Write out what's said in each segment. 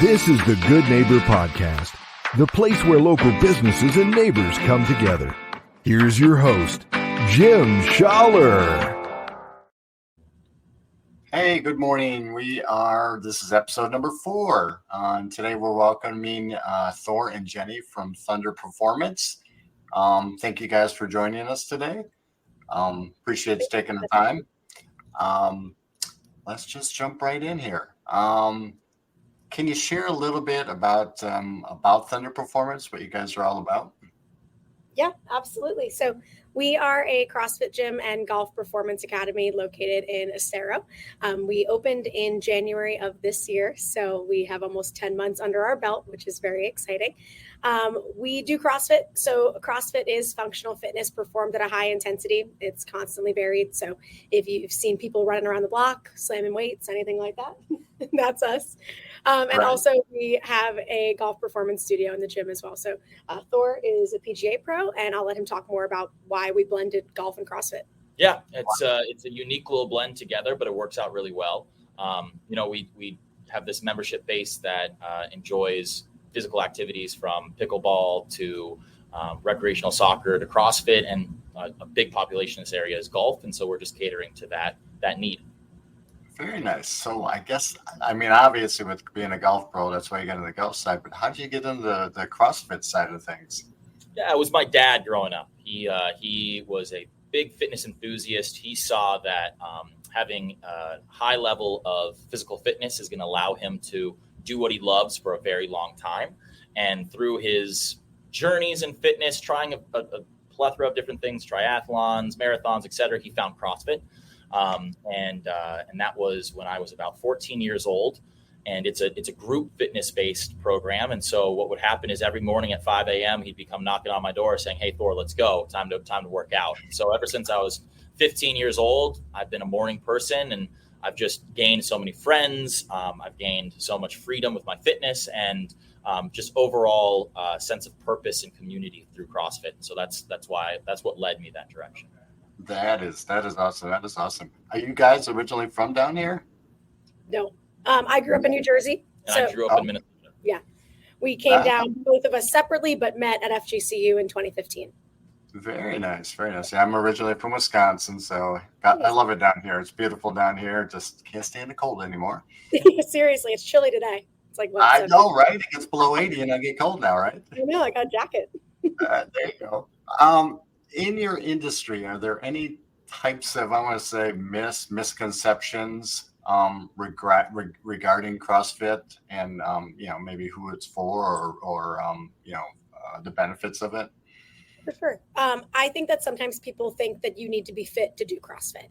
This is the Good Neighbor Podcast, the place where local businesses and neighbors come together. Here's your host, Jim Schaller. Hey, good morning. This is episode number 4. Today we're welcoming Thor and Jenny from Thunder Performance. Thank you guys for joining us today. Appreciate you taking the time. Let's just jump right in here. Can you share a little bit about Thunder Performance, what you guys are all about? Yeah, absolutely. So we are a CrossFit gym and golf performance academy located in Estero. We opened in January of this year, so we have almost 10 months under our belt, which is very exciting. We do CrossFit. So CrossFit is functional fitness performed at a high intensity. It's constantly varied. So if you've seen people running around the block, slamming weights, anything like that, that's us. And also we have a golf performance studio in the gym as well. So Thor is a PGA pro, and I'll let him talk more about why we blended golf and CrossFit. Yeah, it's a unique little blend together, but it works out really well. We have this membership base that enjoys physical activities from pickleball to recreational soccer to CrossFit, and a big population in this area is golf. And so we're just catering to that need. Very nice. So obviously with being a golf pro, that's why you got into the golf side, but how did you get into the CrossFit side of things? Yeah, it was my dad growing up. He was a big fitness enthusiast. He saw that having a high level of physical fitness is going to allow him to do what he loves for a very long time. And through his journeys in fitness, trying a plethora of different things, triathlons, marathons, et cetera, he found CrossFit. And that was when I was about 14 years old. And it's a group fitness based program. And so what would happen is every morning at 5 a.m. he'd become knocking on my door saying, "Hey, Thor, let's go. Time to work out." So ever since I was 15 years old, I've been a morning person, and I've just gained so many friends. I've gained so much freedom with my fitness, and just overall sense of purpose and community through CrossFit. So that's what led me that direction. That is awesome. That is awesome. Are you guys originally from down here? No. I grew up in New Jersey. And I grew up in Minnesota. Yeah. We came down, both of us separately, but met at FGCU in 2015. Very nice. Very nice. Yeah, I'm originally from Wisconsin, so I love it down here. It's beautiful down here. Just can't stand the cold anymore. Seriously, it's chilly today. It's like what? I know, right? It gets below 80 and I get cold now, right? I know. I got a jacket. There you go. In your industry, are there any types of, I want to say, misconceptions regarding CrossFit and maybe who it's for or the benefits of it? For sure. I think that sometimes people think that you need to be fit to do CrossFit.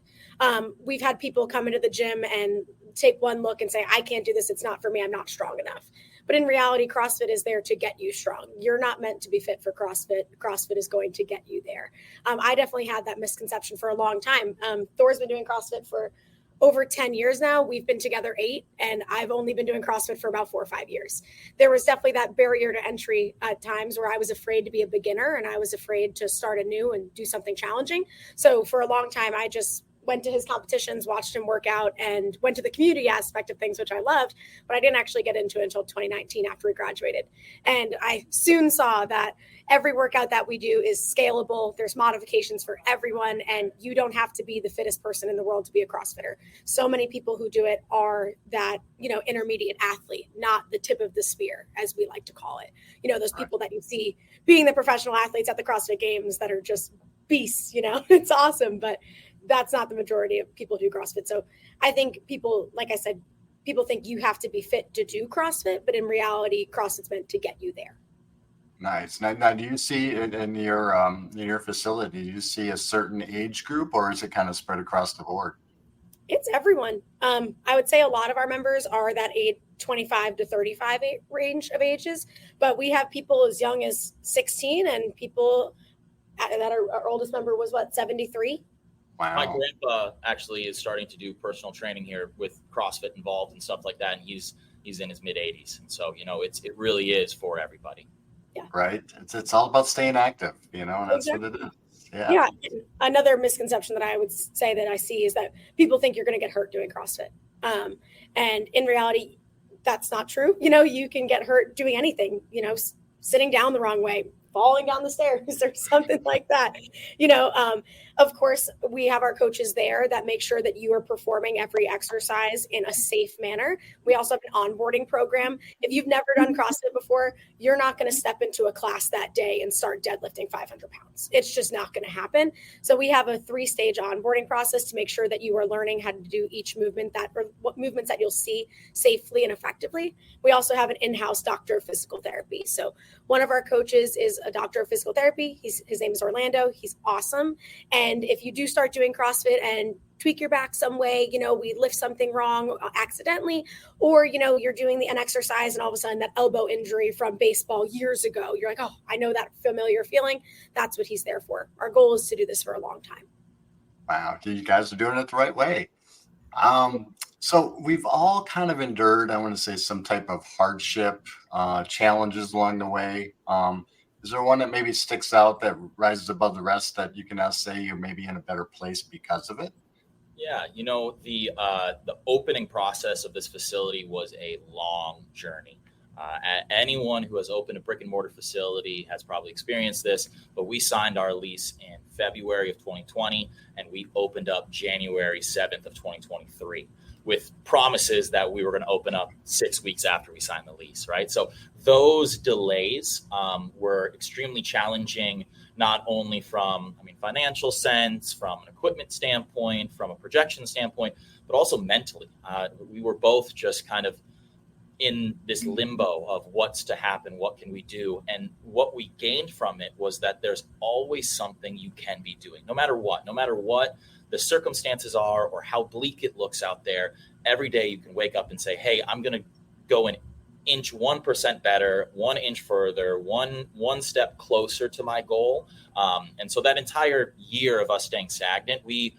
We've had people come into the gym and take one look and say, "I can't do this. It's not for me. I'm not strong enough." But in reality, CrossFit is there to get you strong. You're not meant to be fit for CrossFit. CrossFit is going to get you there. I definitely had that misconception for a long time. Thor's been doing CrossFit for over 10 years now. We've been together 8, and I've only been doing CrossFit for about 4 or 5 years. There was definitely that barrier to entry at times where I was afraid to be a beginner, and I was afraid to start anew and do something challenging. So for a long time, I just went to his competitions, watched him work out, and went to the community aspect of things, which I loved, but I didn't actually get into it until 2019 after we graduated. And I soon saw that every workout that we do is scalable. There's modifications for everyone, and you don't have to be the fittest person in the world to be a CrossFitter. So many people who do it are that, intermediate athlete, not the tip of the spear, as we like to call it. Those people that you see being the professional athletes at the CrossFit Games that are just beasts, it's awesome, but that's not the majority of people who do CrossFit. So I think people, like I said, people think you have to be fit to do CrossFit, but in reality, CrossFit's meant to get you there. Nice. Now do you see in your facility, do you see a certain age group, or is it kind of spread across the board? It's everyone. I would say a lot of our members are that age 25 to 35 range of ages, but we have people as young as 16 and people that our oldest member was 73. Wow. My grandpa actually is starting to do personal training here with CrossFit involved and stuff like that. And he's in his mid 80s. And so, it really is for everybody. Yeah. Right. It's all about staying active, and that's exactly what it is. Yeah. Another misconception that I would say that I see is that people think you're going to get hurt doing CrossFit. And in reality, that's not true. You can get hurt doing anything, sitting down the wrong way, falling down the stairs or something like that. Of course, we have our coaches there that make sure that you are performing every exercise in a safe manner. We also have an onboarding program. If you've never done CrossFit before, you're not going to step into a class that day and start deadlifting 500 pounds. It's just not going to happen. So we have a 3-stage onboarding process to make sure that you are learning how to do each movement or what movements that you'll see safely and effectively. We also have an in-house doctor of physical therapy. So one of our coaches is a doctor of physical therapy. His name is Orlando. He's awesome. And if you do start doing CrossFit and tweak your back some way, we lift something wrong accidentally, or, you're doing an exercise and all of a sudden that elbow injury from baseball years ago, you're like, oh, I know that familiar feeling. That's what he's there for. Our goal is to do this for a long time. Wow. You guys are doing it the right way. So we've all kind of endured, I want to say, some type of hardship, challenges along the way. Is there one that maybe sticks out that rises above the rest that you can now say you're maybe in a better place because of it? Yeah, the opening process of this facility was a long journey. Anyone who has opened a brick and mortar facility has probably experienced this, but we signed our lease in February of 2020, and we opened up January 7th of 2023 with promises that we were going to open up 6 weeks after we signed the lease, right? So those delays were extremely challenging, not only from, financial sense, from an equipment standpoint, from a projection standpoint, but also mentally. We were both just kind of in this limbo of what's to happen, what can we do? And what we gained from it was that there's always something you can be doing, no matter what the circumstances are or how bleak it looks out there. Every day you can wake up and say, hey, I'm going to go an inch 1% better, 1 inch further, one step closer to my goal. And so that entire year of us staying stagnant, we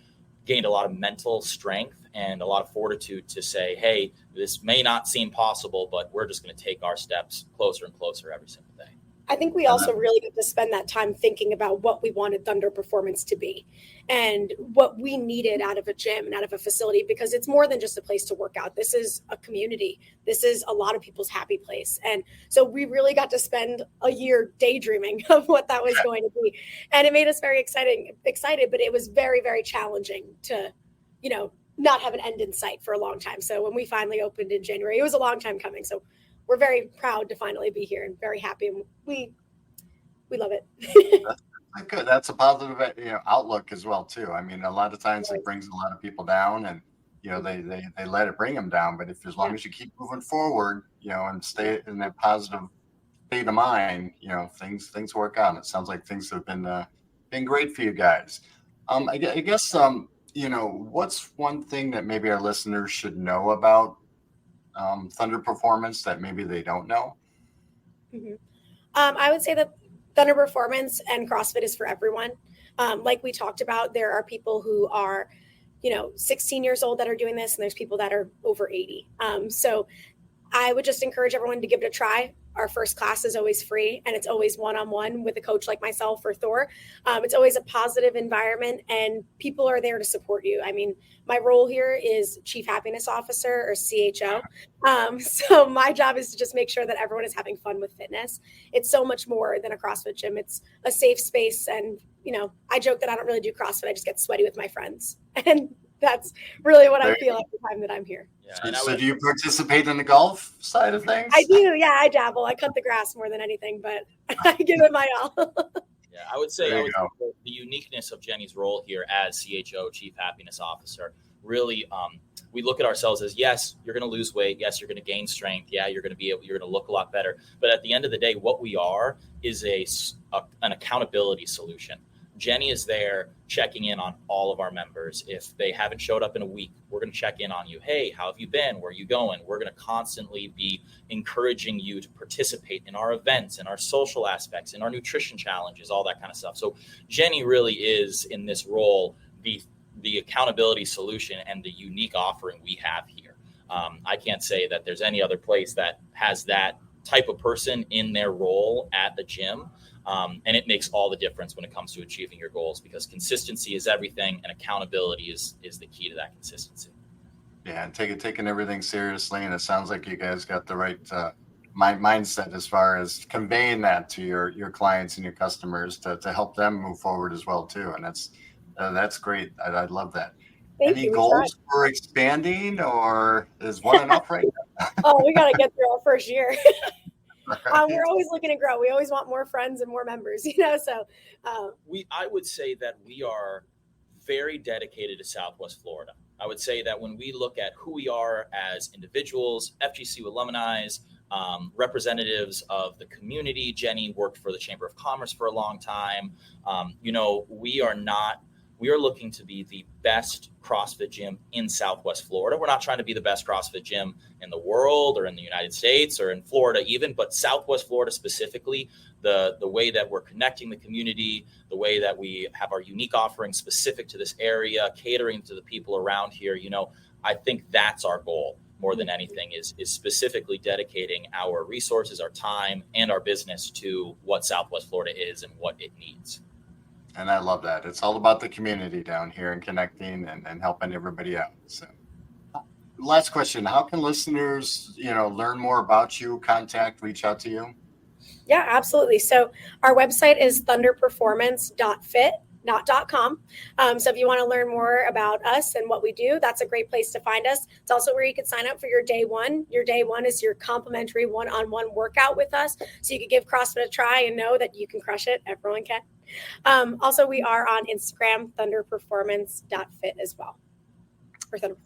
gained a lot of mental strength and a lot of fortitude to say, hey, this may not seem possible, but we're just going to take our steps closer and closer every single day. I think we also really get to spend that time thinking about what we wanted Thunder Performance to be and what we needed out of a gym and out of a facility, because it's more than just a place to work out. This is a community. This is a lot of people's happy place. And so we really got to spend a year daydreaming of what that was going to be. And it made us very excited, but it was very, very challenging to, not have an end in sight for a long time. So when we finally opened in January, it was a long time coming. So we're very proud to finally be here and very happy. And we love it. That's good. That's a positive, outlook as well too. A lot of times it brings a lot of people down, and they let it bring them down. But as long as you keep moving forward, and stay in that positive state of mind, things work out. It sounds like things have been great for you guys. I guess what's one thing that maybe our listeners should know about Thunder Performance that maybe they don't know? Mm-hmm. I would say that Thunder Performance and CrossFit is for everyone. Like we talked about, there are people who are, 16 years old that are doing this, and there's people that are over 80. So I would just encourage everyone to give it a try. Our first class is always free, and it's always one-on-one with a coach like myself or Thor. It's always a positive environment, and people are there to support you. My role here is Chief Happiness Officer, or CHO. So my job is to just make sure that everyone is having fun with fitness. It's so much more than a CrossFit gym. It's a safe space. And, I joke that I don't really do CrossFit. I just get sweaty with my friends. And that's really what I feel every time that I'm here. Yeah, so do you participate in the golf side of things? I do. Yeah, I dabble. I cut the grass more than anything, but I give it my all. Yeah, I would say the uniqueness of Jenny's role here as CHO, Chief Happiness Officer, really, we look at ourselves as, yes, you're going to lose weight. Yes, you're going to gain strength. Yeah, you're going to look a lot better. But at the end of the day, what we are is an accountability solution. Jenny is there checking in on all of our members. If they haven't showed up in a week, we're going to check in on you. Hey, how have you been? Where are you going? We're going to constantly be encouraging you to participate in our events and our social aspects, in our nutrition challenges, all that kind of stuff. So Jenny really is, in this role, the accountability solution and the unique offering we have here. I can't say that there's any other place that has that type of person in their role at the gym. And it makes all the difference when it comes to achieving your goals, because consistency is everything, and accountability is the key to that consistency. Yeah, and taking everything seriously, and it sounds like you guys got the right mindset as far as conveying that to your clients and your customers to help them move forward as well too. And that's great. I love that. Any goals for expanding, or is one enough right now? Oh, we got to get through our first year. We're always looking to grow. We always want more friends and more members, so I would say that we are very dedicated to Southwest Florida. I would say that when we look at who we are as individuals, FGCU alumni, representatives of the community. Jenny worked for the Chamber of Commerce for a long time. We are looking to be the best CrossFit gym in Southwest Florida. We're not trying to be the best CrossFit gym in the world or in the United States or in Florida even, but Southwest Florida specifically, the way that we're connecting the community, the way that we have our unique offerings specific to this area, catering to the people around here, I think that's our goal more than anything is specifically dedicating our resources, our time, and our business to what Southwest Florida is and what it needs. And I love that. It's all about the community down here and connecting and helping everybody out. So last question, how can listeners, learn more about you, reach out to you? Yeah, absolutely. So our website is thunderperformance.fit, not .com. So if you want to learn more about us and what we do, that's a great place to find us. It's also where you can sign up for your day one. Your day one is your complimentary one-on-one workout with us. So you can give CrossFit a try and know that you can crush it. Everyone can. Also, we are on Instagram, thunderperformance.fit as well.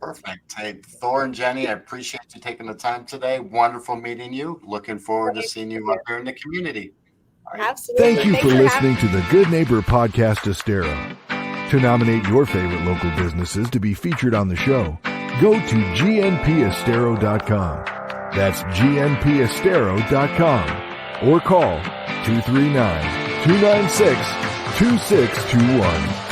Perfect. Hey, Thor and Jenny, I appreciate you taking the time today. Wonderful meeting you. Looking forward to seeing you up there in the community. Right. Absolutely. Thank you for listening to the Good Neighbor Podcast Estero. To nominate your favorite local businesses to be featured on the show, go to gnpestero.com. That's gnpestero.com or call 239-296-2621.